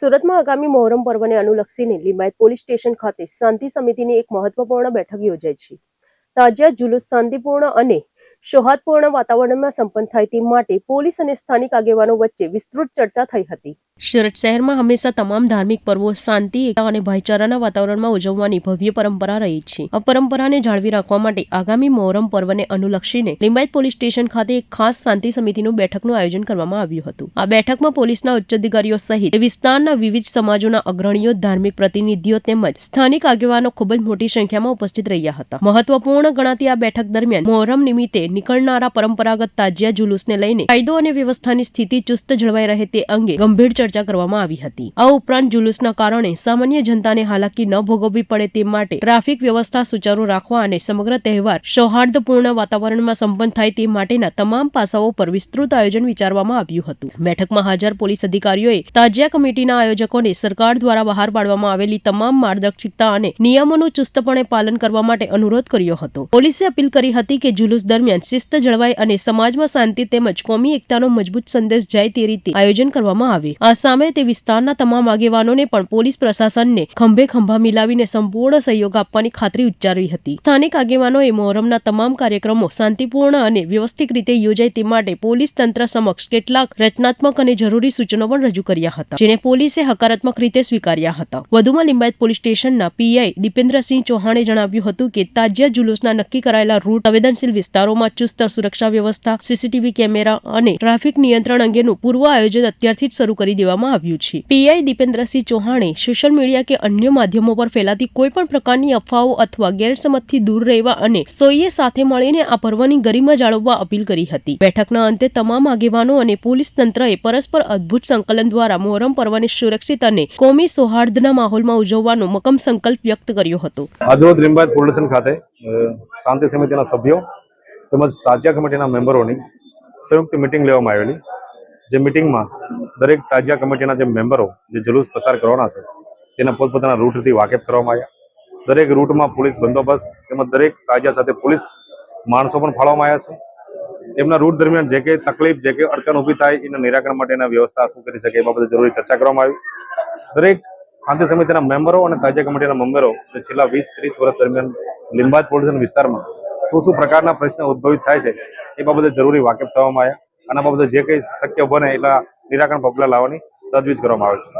સુરતમાં આગામી મોહરમ પર્વને અનુલક્ષીને લિંબાયત પોલીસ સ્ટેશન ખાતે શાંતિ સમિતિની એક મહત્વપૂર્ણ બેઠક યોજાઈ છે. તાજિયા જુલુસ શાંતિપૂર્ણ અને સૌહાર્દપૂર્ણ વાતાવરણમાં સંપન્ન થાય તે માટે પોલીસ અને સ્થાનિક આગેવાનો વચ્ચે વિસ્તૃત ચર્ચા થઈ હતી. સુરત શહેરમાં હંમેશા તમામ ધાર્મિક પર્વો શાંતિ, એકતા અને ભાઈચારાના વાતાવરણમાં ઉજવવાની ભવ્ય પરંપરા રહી છે. આ પરંપરાને જાળવી રાખવા માટે આગામી મોહરમ પર્વને અનુલક્ષીને લિંબાયત પોલીસ સ્ટેશન ખાતે એક ખાસ શાંતિ સમિતિનું બેઠકનું આયોજન કરવામાં આવ્યું હતું. આ બેઠકમાં પોલીસના ઉચ્ચ અધિકારીઓ સહિત વિસ્તારના વિવિધ સમાજોના અગ્રણીઓ, ધાર્મિક પ્રતિનિધિઓ તેમજ સ્થાનિક આગેવાનો ખૂબ જ મોટી સંખ્યામાં ઉપસ્થિત રહ્યા હતા. મહત્વપૂર્ણ ગણાતી આ બેઠક દરમિયાન મોહરમ નિમિત્તે નીકળનારા પરંપરાગત તાજિયા જુલુસને લઈને કાયદો અને વ્યવસ્થાની સ્થિતિ ચુસ્ત જળવાઈ રહે તે અંગે ગંભીર ચર્ચા કરવામાં આવી હતી. આ ઉપરાંત જુલુસના કારણે સામાન્ય જનતાને હાલાકી ન ભોગવવી પડે તે માટે ટ્રાફિક વ્યવસ્થા સુચારુ રાખવા અને સમગ્ર તહેવાર સૌહાર્દપૂર્ણ વાતાવરણમાં સંપન્ન થાય તે માટેના તમામ પાસાઓ પર વિસ્તૃત આયોજન વિચારવામાં આવ્યું હતું. બેઠકમાં હાજર પોલીસ અધિકારીઓએ તાજિયા કમિટીના આયોજકોને સરકાર દ્વારા બહાર પાડવામાં આવેલી તમામ માર્ગદર્શિકા અને નિયમોનું ચુસ્તપણે પાલન કરવા માટે અનુરોધ કર્યો હતો. પોલીસે અપીલ કરી હતી કે જુલુસ દરમિયાન શિસ્ત જળવાય અને સમાજમાં શાંતિ તેમજ કોમી એકતાનો મજબૂત સંદેશ જાય તે રીતે આયોજન કરવામાં આવે. આ સામે તે વિસ્તારના તમામ આગેવાનોને પણ પોલીસ પ્રશાસનને ખંભે ખંભા મિલાવીને સંપૂર્ણ સહયોગ આપવાની ખાતરી ઉચ્ચારી હતી. સ્થાનિક આગેવાનોએ મોહરમના તમામ કાર્યક્રમો શાંતિપૂર્ણ અને વ્યવસ્થિત રીતે યોજાય તે માટે પોલીસ તંત્ર સમક્ષ કેટલાક રચનાત્મક અને જરૂરી સૂચનો પણ રજૂ કર્યા હતા, જેને પોલીસે હકારાત્મક રીતે સ્વીકાર્યા હતા. વધુમાં લિંબાયત પોલીસ સ્ટેશનના પીઆઈ દીપેન્દ્રસિંહ ચૌહાણે જણાવ્યું હતું કે તાજિયા જુલુસના નક્કી કરાયેલા રૂટ, સંવેદનશીલ વિસ્તારોમાં ચુસ્ત સુરક્ષા વ્યવસ્થા, સીસીટીવી કેમેરા અને ટ્રાફિક નિયંત્રણ અંગેનું પૂર્વ આયોજન અત્યારથી જ શરૂ કરી દેવામાં આવ્યું છે. પીઆઈ દીપેન્દ્રસિંહ ચૌહાણે સોશિયલ મીડિયા કે અન્ય માધ્યમો પર ફેલાતી કોઈપણ પ્રકારની અફવાઓ અથવા ગેરસમજથી દૂર રહેવા અને સૌએ સાથે મળીને આ પર્વની ગરિમા જાળવવા અપીલ કરી હતી. બેઠકના અંતે તમામ આગેવાનો અને પોલીસ તંત્રએ પરસ્પર અદ્ભુત સંકલન દ્વારા મોહરમ પર્વને સુરક્ષિત અને કોમી સૌહાર્દના માહોલમાં ઉજવવાનો મક્કમ સંકલ્પ વ્યક્ત કર્યો હતો. આજરોજ લિંબાયત પોલીસ સ્ટેશન ખાતે શાંતિ સમિતિના સભ્યો તેમજ તાજિયા કમિટીના મેમ્બરોની સંયુક્ત મિટિંગ લેવામાં આવેલી. જે મિટિંગમાં દરેક તાજિયા કમિટીના જે મેમ્બરો જે જુલુસ પસાર કરવાના છે તેના પોતપોતાના રૂટથી વાકેફ કરવામાં આવ્યા. દરેક રૂટમાં પોલીસ બંદોબસ્ત તેમજ દરેક તાજિયા સાથે પોલીસ માણસો પણ ફાળવવામાં આવ્યા છે. એમના રૂટ દરમિયાન જે કંઈ તકલીફ, જે કંઈ અડચણ ઊભી થાય એના નિરાકરણ માટેના વ્યવસ્થા શું કરી શકે એ બાબતે જરૂરી ચર્ચા કરવામાં આવી. દરેક શાંતિ સમિતિના મેમ્બરો અને તાજિયા કમિટીના મેમ્બરો જે છેલ્લા 20-30 વર્ષ દરમિયાન લિંબાયત પોલીસ વિસ્તારમાં શું પ્રકારના પ્રશ્ન ઉદ્ભવિત થાય છે એ બાબતે જરૂરી વાકેફ થવામાં આવ્યા. આના બાબતે જે કંઈ શક્ય બને એટલા નિરાકરણ પગલાં લાવવાની તજવીજ કરવામાં આવે છે.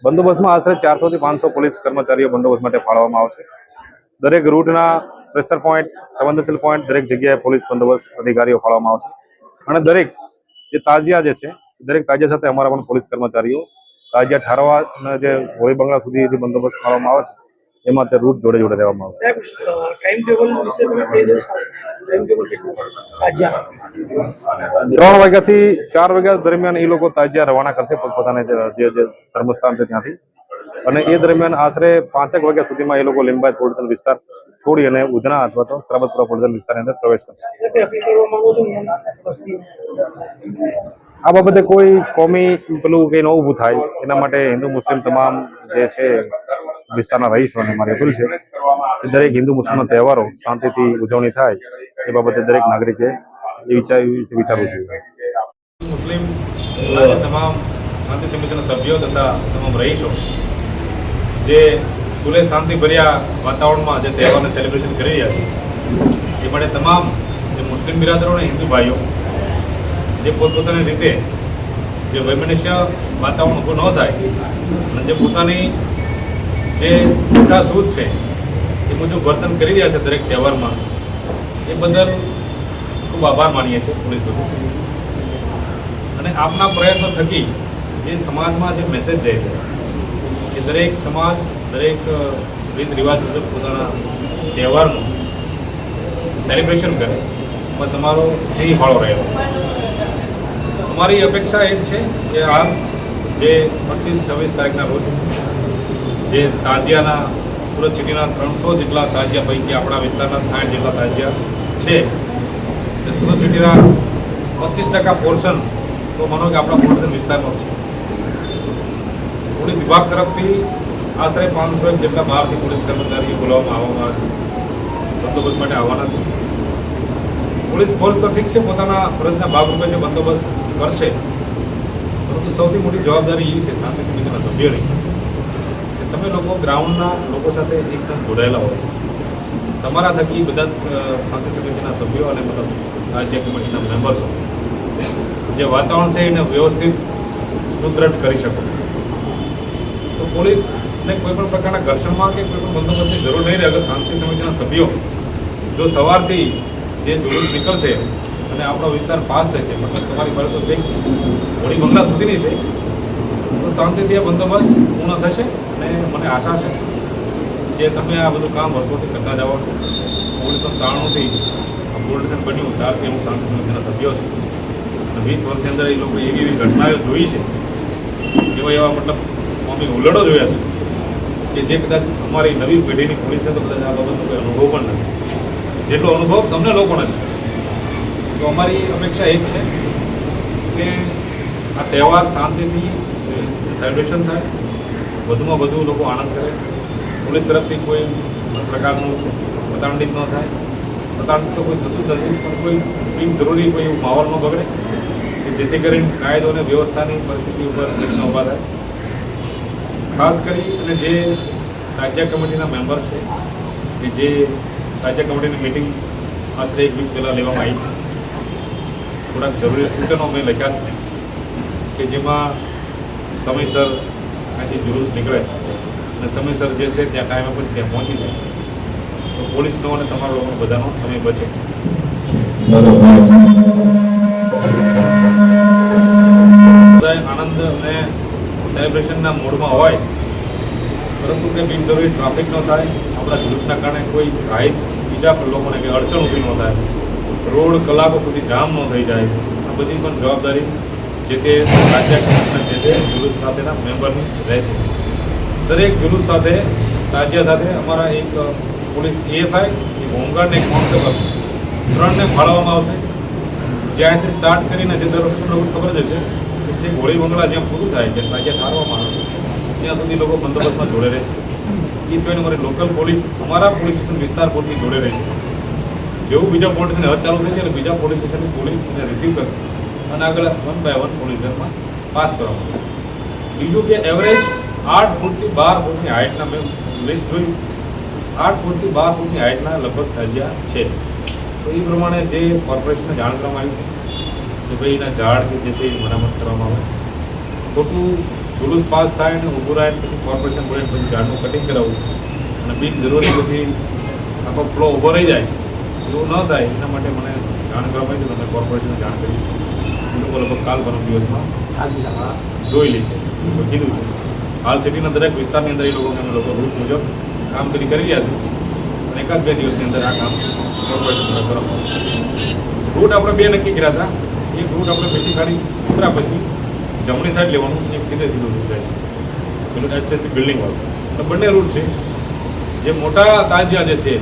બંદોબસ્તમાં આશરે 400 થી 500 પોલીસ કર્મચારીઓ બંદોબસ્ત માટે ફાળવવામાં આવશે. દરેક રૂટના પ્રેશર પોઈન્ટ, સંવેદનશીલ પોઈન્ટ દરેક જગ્યાએ પોલીસ બંદોબસ્ત અધિકારીઓ ફાળવવામાં આવશે. અને દરેક જે તાજિયા જે છે દરેક તાજિયા સાથે અમારા પણ પોલીસ કર્મચારીઓ તાજિયા ઠારવા અને જે હોળી બંગલા સુધી જે બંદોબસ્ત ફાળવવામાં આવે છે એમાં તે રૂટ જોડે જોડે દેવામાં આવશે. 3 વાગ્યાથી 4 વાગ્યા દરમિયાન એ લોકો તાજિયા રવાના કરશે પોતપોતાને જે ધર્મસ્થાન છે ત્યાંથી. અને એ દરમિયાન આશરે 5 વાગ્યા સુધીમાં એ લોકો લિંબાયત પોલીસ વિસ્તાર છોડી અને ઉધના અથવા તો સરબતપુરા પોલીસ વિસ્તારની અંદર પ્રવેશ કરશે. આ બાબતે કોઈ કોમી પેલું કંઈ ન ઊભું થાય એના માટે હિન્દુ મુસ્લિમ તમામ જે છે વિસ્તારના રહીશોને મારી અપીલ છે કે દરેક હિન્દુ મુસ્લિમના તહેવારો શાંતિથી ઉજવણી થાય એ બાબતે દરેક નાગરિકે વિચારવું જોઈએ. મુસ્લિમ તમામ શાંતિ સમિતિના સભ્યો તથા તમામ રહીશો જે ખુલ્લે શાંતિભર્યા વાતાવરણમાં જે તહેવારને સેલિબ્રેશન કરી રહ્યા છે એ માટે તમામ જે મુસ્લિમ બિરાદરો અને હિન્દુ ભાઈઓ જે પોતપોતાની રીતે જે વૈમનસ્ય વાતાવરણ ઊભું ન થાય અને જે પોતાની જે મોટા સૂઝ છે એ મુજબ વર્તન કરી રહ્યા છે દરેક તહેવારમાં એ બદલ ખૂબ આભાર માનીએ છીએ પોલીસ બધું. અને આપના પ્રયત્નો થકી જે સમાજમાં જે મેસેજ જઈ રહ્યો છે કે દરેક સમાજ દરેક રીત રિવાજ મુજબ પોતાના તહેવારનું સેલિબ્રેશન કરે એમાં તમારો સિંહ ફાળો રહ્યો. અમારી અપેક્ષા એ જ છે કે હાલ જે 25-26 તારીખના રોજ જે તાજિયાના સુરત સિટીના 300 જેટલા તાજિયા પૈકી આપણા વિસ્તારના 60 જેટલા તાજિયા છે તે સુરત સિટીના 25% પોર્શન તો માનો કે આપણા પોર્શન વિસ્તારનો છે. પોલીસ વિભાગ તરફથી આશરે 500 જેટલા બહારથી પોલીસ કર્મચારીઓ બોલાવવામાં બંદોબસ્ત માટે આવવાના છે. પોલીસ ફોર્સ તો ઠીક છે પોતાના ફરજના ભાગરૂપે જે બંદોબસ્ત કરશે પરંતુ સૌથી મોટી જવાબદારી એ છે શાંતિ સમિતિના સભ્યોની કે તમે લોકો ગ્રાઉન્ડના લોકો સાથે એકદમ જોડાયેલા હોય. તમારા થકી બધા જ શાંતિ સમિતિના સભ્યો અને મતલબ રાજ્ય કમિટીના મેમ્બર્સો જે વાતાવરણ છે એને વ્યવસ્થિત સુદૃઢ કરી શકો. તો પોલીસને કોઈ પણ પ્રકારના ઘર્ષણમાં કે કોઈ પણ બંદોબસ્તની જરૂર નહીં રહે. અગર શાંતિ સમિતિના સભ્યો જો સવારથી જે જુલુસ નીકળશે અને આપણો વિસ્તાર પાસ થશે, મતલબ તમારી પાસે તો છે હોળી બંગલા સુધીની છે, તો શાંતિથી આ બંદોબસ્ત પૂર્ણ થશે. અને મને આશા છે કે તમે આ બધું કામ વર્ષોથી કરતા જાઓ છો. 1993થી પોલીસ સ્ટેશન બન્યું ત્યારથી હું શાંતિ સમિતિના સભ્યો છું અને 20 વર્ષની અંદર એ લોકો એવી એવી ઘટનાઓ જોઈ છે, એવા મતલબ અમે ઉલ્લડો જોયા છે કે જે કદાચ અમારી નવી પેઢીની પોલીસને તો કદાચ આ બાબતનો કોઈ અનુભવ પણ નથી, જેટલો અનુભવ તમને લોકોને છે. તો અમારી અપેક્ષા એ જ છે કે આ તહેવાર શાંતિથી સેલિબ્રેશન થાય, વધુમાં વધુ લોકો આનંદ કરે. પોલીસ તરફથી કોઈ પ્રકારનું પ્રતાડિત ન થાય. પ્રતાડિત તો કોઈ થતું જ નથી, પણ કોઈ બિનજરૂરી કોઈ એવું માહોલ ન બગડે કે જેથી કરીને કાયદો અને વ્યવસ્થાની પરિસ્થિતિ ઉપર પ્રશ્ન ઊભા થાય. ખાસ કરી અને જે રાજ્ય કમિટીના મેમ્બર્સ છે કે જે રાજ્ય કમિટીની મિટિંગ આશરે 1 વીક પહેલાં લેવામાં આવી, થોડાક જરૂરી સૂચનો મેં લખ્યા છે કે જેમાં સમયસર અહીંથી જુલુસ નીકળે અને સમયસર જે છે ત્યાં ટાઈમે પછી ત્યાં પહોંચી જાય તો પોલીસનો અને તમારો લોકોનો બધાનો સમય બચે. બધા આનંદ અને સેલિબ્રેશનના મૂડમાં હોય, પરંતુ કે બિનજરૂરી ટ્રાફિક ન થાય, આપણા જુલુસના કારણે કોઈ ઘાયલ બીજા લોકોને કે અડચણ ઊભી ન થાય, રોડ કલાકો સુધી જામ ન થઈ જાય, આ બધી પણ જવાબદારી જે તે રાજ્ય કમિટીના જે તે જુલુસ સાથેના મેમ્બરની રહેશે. દરેક જુલુસ સાથે રાજ્ય સાથે અમારા એક પોલીસ એએસઆઈ, એક હોમગાર્ડ, એક કોન્સ્ટેબલ 3ને ફાળવવામાં આવશે. જ્યાંથી સ્ટાર્ટ કરીને જે દર વખતે લોકો ખબર જ હશે કે જે હોળી બંગલા જ્યાં પૂરું થાય કે રાજ્ય ઠારવામાં આવે ત્યાં સુધી લોકો બંદોબસ્તમાં જોડે રહેશે. એ સિવાયની અમારી લોકલ પોલીસ અમારા પોલીસ સ્ટેશન વિસ્તાર પૂરતી જોડે રહેશે. જેવું બીજા પોલીસ સ્ટેશનની હદ ચાલુ થશે એટલે બીજા પોલીસ સ્ટેશનની પોલીસ એને રિસીવ કરશે અને આગળ 1 બાય 1 પોલીસ સ્ટેશનમાં પાસ કરવામાં. બીજું કે એવરેજ 8 ફૂટથી 12 ફૂટની હાઇટના મેં લિસ્ટ જોયું, 8 ફૂટથી 12 ફૂટની હાઇટના લગભગ તાજિયા છે. તો એ પ્રમાણે જે કોર્પોરેશનને જાણ કરવામાં આવી છે કે ભાઈ એના ઝાડ કે જે છે એ મરામત કરવામાં આવે. ખોટું જુલુસ પાસ થાય અને ઊભું રહે પછી કોર્પોરેશન બોલે પછી ઝાડનું કટિંગ કરાવવું અને બિનજરૂરી પછી આખો ફ્લો ઊભો રહી જાય, એવું ન થાય એના માટે મને જાણ કરવામાં આવી છે. તમે કોર્પોરેશનને જાણ કરી એ લોકો લગભગ કાલ પરમ દિવસમાં જોઈ લેશે કીધું છે. હાલ સિટીના દરેક વિસ્તારની અંદર એ લોકોને અમે લોકો રૂટ મુજબ કામગીરી કરી રહ્યા છે અને 1-2 દિવસની અંદર આ કામ કોર્પોરેશન દ્વારા કરવામાં આવશે. રૂટ આપણે 2 નક્કી કર્યા હતા. એક રૂટ આપણે બેટી ખાડી ઉતરા પછી જમણી સાઈડ લેવાનું, એક સીધો રૂટ જાય છે પેલું HSC બિલ્ડિંગવાળું. તો બંને રૂટ છે. જે મોટા તાજિયા જે છે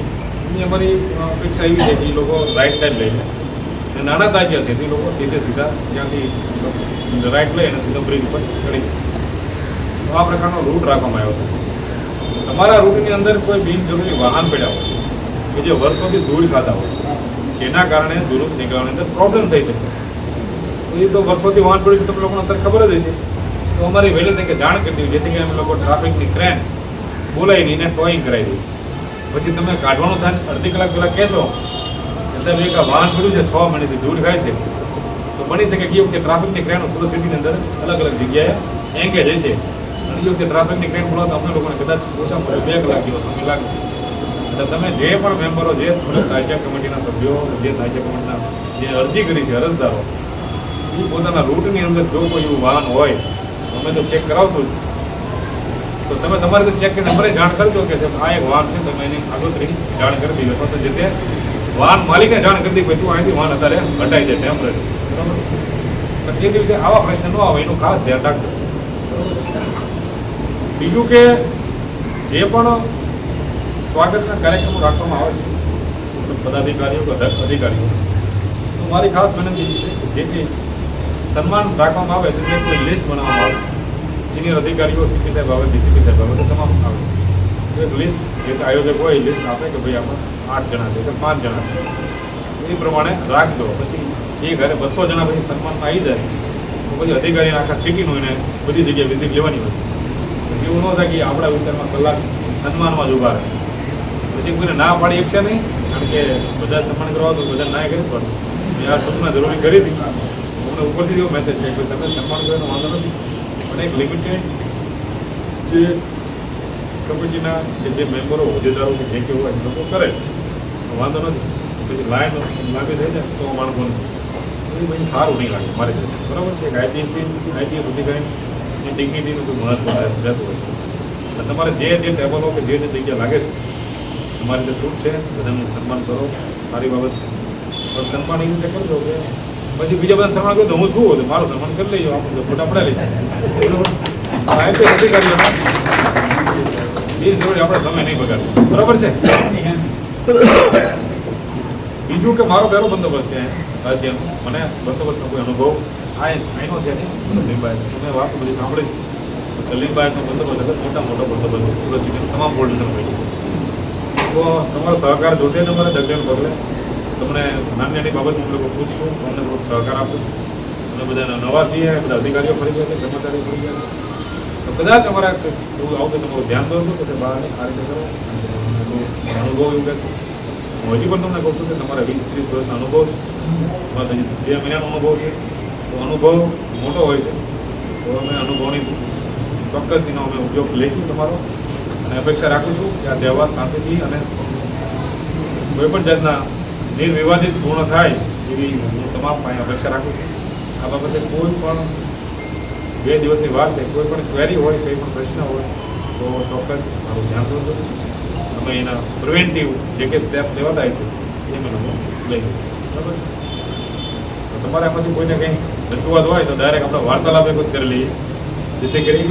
એની અમારી અપેક્ષા એવી છે કે એ લોકો રાઈટ સાઈડ લઈને અને નાના તાજિયા છે તે લોકો સીધા ત્યાંથી રાઈટ લઈ અને સીધો બ્રિજ ઉપર ચડી. તો આ પ્રકારનો રૂટ રાખવામાં આવ્યો છે. તમારા રૂટની અંદર કોઈ બિનજરૂરી વાહન પડ્યા હોય કે જે વર્ષોથી ધૂળ ખાતા હોય જેના કારણે જુલુસ નીકળવાની અંદર પ્રોબ્લેમ થઈ શકે, તો એ તો વર્ષોથી વાહન પડ્યું છે તમને લોકોને અત્યારે ખબર જ હશે. તો અમારી વહેલી તકે જાણ કરી દીધી જેથી કરીને અમે લોકો ટ્રાફિકની ક્રેન બોલાવીને એને ટોઈંગ કરાવી દઈએ. પછી તમે કાઢવાનું થાય અડધી કલાક પહેલાં કહેશો કે સાહેબ એક આ વાહન પડ્યું છે 6 મહિનાથી ધૂળ ખાય છે, તો બની શકે કે એ વખતે ટ્રાફિકની ક્રેનો સુરત સિટીની અંદર અલગ અલગ જગ્યાએ એંગેજ હશે અને એ વખતે ટ્રાફિકની ક્રેન બોલાવતા અમને લોકોને કદાચ ઓછામાં ઓછા 2 કલાક જેવો સમય લાગે. એટલે તમે જે પણ મેમ્બરો, જે રાજ્ય કમિટીના સભ્યો, જે રાજ્ય કમિટીના જે અરજી કરી છે અરજદારો, એ પોતાના રૂટની અંદર જો કોઈ એવું વાહન હોય અમે તો ચેક કરાવશું જ. તો તમે તમારે તો ચેક કરીને મને જાણ કરજો કે સાહેબ આ એક વાહન છે, તમે એની આગોતરી જાણ કરી દીધી અથવા તો જે તે વાહન માલિકને જાણ કરી દીધી તું અહીંથી વાહન અત્યારે હટાઈ જાય ટેમ્પરરી, બરાબર. તો એ દિવસે આવા પ્રશ્ન ન આવે એનું ખાસ ધ્યાન રાખજો. બીજું કે જે પણ સ્વાગતના કાર્યક્રમો રાખવામાં આવે છે પદાધિકારીઓ કે અધિકારીઓ, તો મારી ખાસ વિનંતી છે જે કંઈ સન્માન રાખવામાં આવે તો કોઈ લિસ્ટ બનાવવામાં આવે. સિનિયર અધિકારીઓ, સીપી સાહેબ આવે, ડીસીપી સાહેબ આવે, તો તમામ આવે એક લિસ્ટ જે આયોજક હોય એ લિસ્ટ આપે કે ભાઈ આમાં 8 જણા છે કે 5 જણા છે, એ પ્રમાણે રાખજો. પછી એ ઘરે 200 જણા પછી સન્માનમાં આવી જાય તો પછી અધિકારીને આખા સિટીનું એને બધી જગ્યાએ વિઝિટ લેવાની હોય. પછી એવું ન થાય કે આપણા વિસ્તારમાં કલાક સન્માનમાં જ ઊભા રહે. પછી કોઈને ના પાડી શકશે નહીં, કારણ કે બધા સન્માન કરવા તો બધા ના કરી પડે. મેં આ સૂચના જરૂરી કરી હતી. અમને ઉપરથી એવો મેસેજ છે કે તમે સન્માન કરવાનો વાંધો નથી, પણ એક લિમિટેડ જે કમિટીના કે જે મેમ્બરો હોદ્દેદારો કે જે કે હોય એ લોકો કરે તો વાંધો નથી. પછી લાઈન લાંબી થઈ જાય તો માણસોને એ પછી સારું નહીં લાગે મારી દ્રષ્ટિએ. બરાબર છે. આઈટીએસ અધિકારીની ડિગ્નિટીનું કોઈ મહત્વ રહેતું હોય. અને તમારે જે ટેબલો કે જે જગ્યા લાગે છે તમારી જે છૂટ છે બધાનું સન્માન કરો, સારી બાબત છે. પણ સન્માન એ રીતે કરજો કે પછી બીજા બધાને સન્માન કરો તો હું છું તો મારું સન્માન કરી લઈજો, આપણે ફોટા પડાવી લઈએ. બરાબર. આઈટીએસ અધિકારીઓને જરૂરી આપણે સમય નહીં બગાડવો. બરાબર છે. બીજું કે મારો પહેલો બંદોબસ્ત છે રાજ્યનો, મને બંદોબસ્તનો કોઈ અનુભવ આનો છે લીંબાયત. તમે વાત બધી સાંભળી તો લીંબાયતનો બંદોબસ્ત હતો, મોટો બંદોબસ્ત છે સુરત જિલ્લાની તમામ પોલીસ સ્ટેશન પૈકી. તો તમારો સહકાર જોશે તમારે ડગલેને પગલે. તમને નાની નાની બાબતમાં લોકો પૂછશું, તમને થોડો સહકાર આપશું. અમે બધા નવા છીએ, બધા અધિકારીઓ ફરી ગયા છે, કર્મચારીઓ ફરી ગયા છે. તો કદાચ અમારા એવું આવું તો તમારું ધ્યાન દોરજો કે બહાર આ રીતે કરો. અનુભવ એવું કહે હું હજી પણ તમને કહું છું કે તમારા 20-30 વર્ષનો અનુભવ છે, તમારે 2 મહિનાનો અનુભવ છે. તો અનુભવ મોટો હોય છે, તો અમે અનુભવની ચોક્કસીનો અમે ઉપયોગ લઈશું તમારો. અને અપેક્ષા રાખું છું કે આ તહેવાર શાંતિથી અને કોઈપણ જાતના નિર્વિવાદિત પૂર્ણ થાય એવી હું તમામ પાસે અપેક્ષા રાખું છું. આ બાબતે કોઈ પણ 2 દિવસની વાર છે, કોઈ પણ ક્વેરી હોય, કોઈ પણ પ્રશ્ન હોય તો ચોક્કસ મારું ધ્યાન દોરજો. અમે એના પ્રિવેન્ટિવ જે કે સ્ટેપ લેવાતા છે એ મને હું લઈ. બરાબર. તો તમારે આમાંથી કોઈને કંઈ રજૂઆત હોય તો ડાયરેક્ટ આપણે વાર્તાલાપ એક જ કરી લઈએ, જેથી કરી